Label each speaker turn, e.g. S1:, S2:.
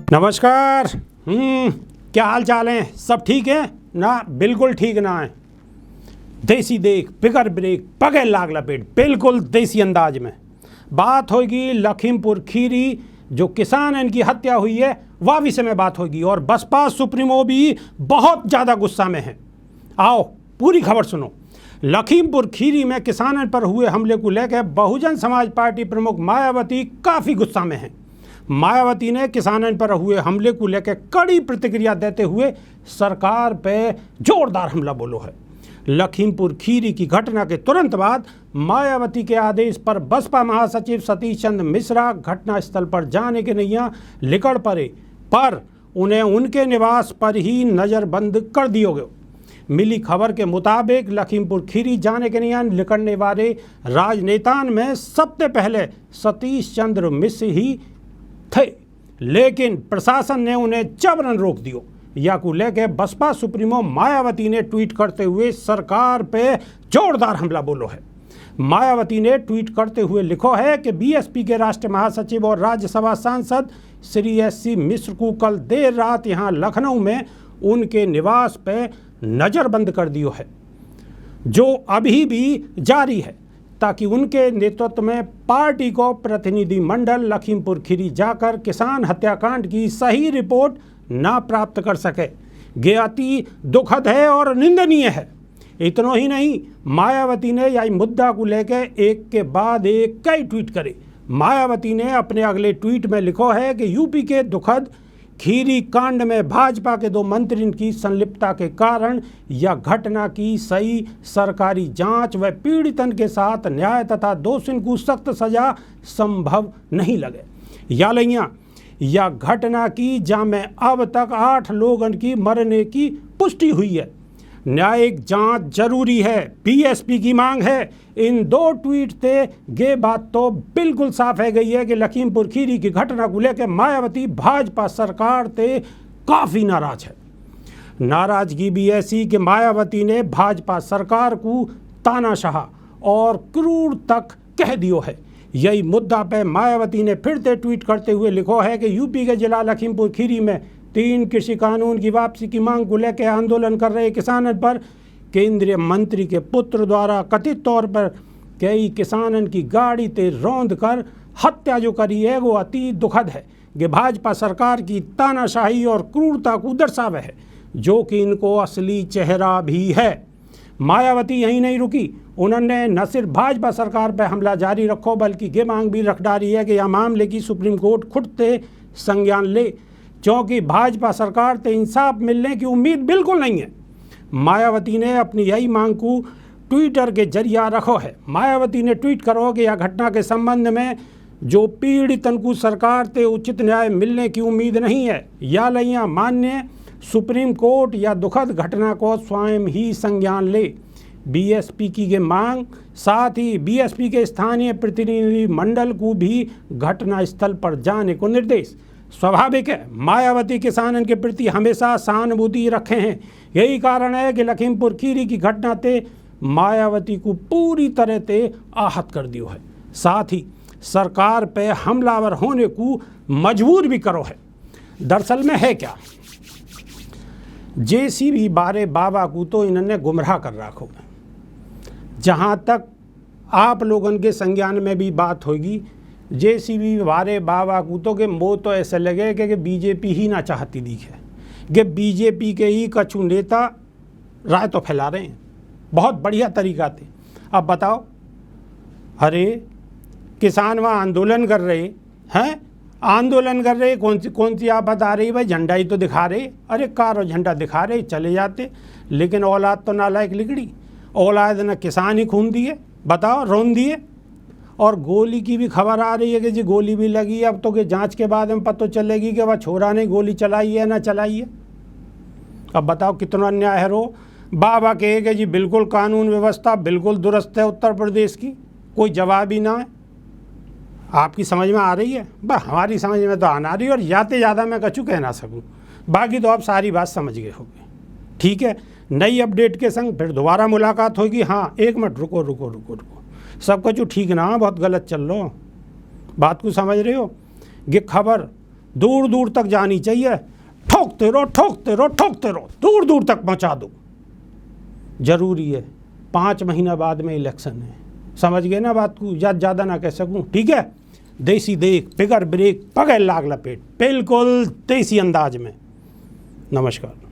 S1: नमस्कार। क्या हाल चाल है? सब ठीक है ना? बिल्कुल ठीक ना है। देसी देख बिगर ब्रेक पगे लाग लपेट, बिल्कुल देसी अंदाज में बात होगी। लखीमपुर खीरी जो किसान है, इनकी हत्या हुई है, वह विषय में बात होगी। और बसपा सुप्रीमो भी बहुत ज़्यादा गुस्सा में है। आओ पूरी खबर सुनो। लखीमपुर खीरी में किसानों पर हुए हमले को लेकर बहुजन समाज पार्टी प्रमुख मायावती काफ़ी गुस्सा में हैं। मायावती ने किसानों पर हुए हमले को लेकर कड़ी प्रतिक्रिया देते हुए सरकार पे जोरदार हमला बोलो है। लखीमपुर खीरी की घटना के तुरंत बाद मायावती के आदेश पर बसपा महासचिव सतीश चंद्र मिश्रा घटनास्थल पर जाने के नैया निकल पड़े, पर उन्हें उनके निवास पर ही नज़रबंद कर दिया गया। मिली खबर के मुताबिक लखीमपुर खीरी जाने के नैया निकलने वाले राजनेताओं में सबसे पहले सतीश चंद्र मिश्र ही थे, लेकिन प्रशासन ने उन्हें जबरन रोक दिया। या को लेकर बसपा सुप्रीमो मायावती ने ट्वीट करते हुए सरकार पे जोरदार हमला बोलो है। मायावती ने ट्वीट करते हुए लिखो है कि बीएसपी के राष्ट्रीय महासचिव और राज्यसभा सांसद श्री एससी मिश्र को कल देर रात यहां लखनऊ में उनके निवास पे नज़रबंद कर दिया है, जो अभी भी जारी है, ताकि उनके नेतृत्व में पार्टी को प्रतिनिधि मंडल लखीमपुर खीरी जाकर किसान हत्याकांड की सही रिपोर्ट ना प्राप्त कर सके। ये अति दुखद है और निंदनीय है। इतना ही नहीं, मायावती ने यह मुद्दा को लेकर एक के बाद एक कई ट्वीट करे। मायावती ने अपने अगले ट्वीट में लिखो है कि यूपी के दुखद खीरी कांड में भाजपा के 2 मंत्रियों की संलिप्तता के कारण यह घटना की सही सरकारी जांच व पीड़ितन के साथ न्याय तथा दोषियों को सख्त सजा संभव नहीं लगे। यह घटना की जामे अब तक 8 लोगों की मरने की पुष्टि हुई है। न्यायिक जांच जरूरी है, बीएसपी की मांग है। इन 2 ट्वीट से ये बात तो बिल्कुल साफ है गई है कि लखीमपुर खीरी की घटना को लेकर मायावती भाजपा सरकार से काफ़ी नाराज है। नाराजगी भी ऐसी कि मायावती ने भाजपा सरकार को तानाशाह और क्रूर तक कह दियो है। यही मुद्दा पे मायावती ने फिर से ट्वीट करते हुए लिखो है कि यूपी के जिला लखीमपुर खीरी में 3 कृषि कानून की वापसी की मांग को लेकर आंदोलन कर रहे किसानों पर केंद्रीय मंत्री के पुत्र द्वारा कथित तौर पर कई किसानों की गाड़ी ते रौंद कर हत्या जो करी है, वो अति दुखद है। ये भाजपा सरकार की तानाशाही और क्रूरता को दर्शावे है, जो कि इनको असली चेहरा भी है। मायावती यहीं नहीं रुकी, उन्होंने न सिर्फ भाजपा सरकार पर हमला जारी रखो, बल्कि ये मांग भी रख डाली है कि यह मामले की सुप्रीम कोर्ट खुद से संज्ञान ले, क्योंकि भाजपा सरकार से इंसाफ मिलने की उम्मीद बिल्कुल नहीं है। मायावती ने अपनी यही मांग को ट्विटर के जरिए रखो है। मायावती ने ट्वीट करो कि यह घटना के संबंध में जो पीड़ितन को सरकार से उचित न्याय मिलने की उम्मीद नहीं है, या लैया मान्य सुप्रीम कोर्ट या दुखद घटना को स्वयं ही संज्ञान ले। बीएसपी की ये मांग, साथ ही बीएसपी के स्थानीय प्रतिनिधि मंडल को भी घटनास्थल पर जाने को निर्देश। स्वाभाविक है, मायावती किसानों के प्रति हमेशा सहानुभूति रखे हैं। यही कारण है कि लखीमपुर खीरी की घटना से मायावती को पूरी तरह से आहत कर दियो है, साथ ही सरकार पे हमलावर होने को मजबूर भी करो है। दरअसल में है क्या, जेसीबी बारे बाबा को तो इन्होंने गुमराह कर रखो है। जहाँ तक आप लोगों के संज्ञान में भी बात होगी, जेसीबी बारे बाबा को तो के मो तो ऐसे लगे कि बीजेपी ही ना चाहती दिखे, कि बीजेपी के ही कछु नेता राय तो फैला रहे हैं बहुत बढ़िया तरीका से। अब बताओ, अरे किसान वहाँ आंदोलन कर रहे हैं, आंदोलन कर रहे, कौन सी आफत आ रही भाई, झंडा ही तो दिखा रहे। अरे कारो झंडा दिखा रहे चले जाते, लेकिन औलाद तो नालायक लिगड़ी। औलाद ने किसान ही खून दिए, बताओ, रोन दिए। और गोली की भी खबर आ रही है कि जी गोली भी लगी। अब तो कि जांच के बाद में पता चलेगी कि वह छोरा ने गोली चलाई है ना चलाई है। अब बताओ कितना अन्याय है। रो बाबा कहे कि जी बिल्कुल कानून व्यवस्था बिल्कुल दुरुस्त है उत्तर प्रदेश की, कोई जवाब ही ना है। आपकी समझ में आ रही है? बस हमारी समझ में तो आना रही है, और ज़्यादा ज़्यादा मैं कछु कह ना सकूँ, बाकी तो आप सारी बात समझ गए होंगे। ठीक है, नई अपडेट के संग फिर दोबारा मुलाकात होगी। हाँ, 1 मिनट रुको, सब कुछ ठीक ना, बहुत गलत चल लो, बात को समझ रहे हो। ये खबर दूर दूर तक जानी चाहिए। ठोकते रहो ठोकते रहो ठोकते रहो, दूर दूर तक पहुंचा दो। जरूरी है, 5 महीना बाद में इलेक्शन है, समझ गए ना बात को, ज़्यादा ना कह सकूं, ठीक है। देसी देख बिगर ब्रेक पगैर लाग लपेट, बिल्कुल देसी अंदाज में। नमस्कार।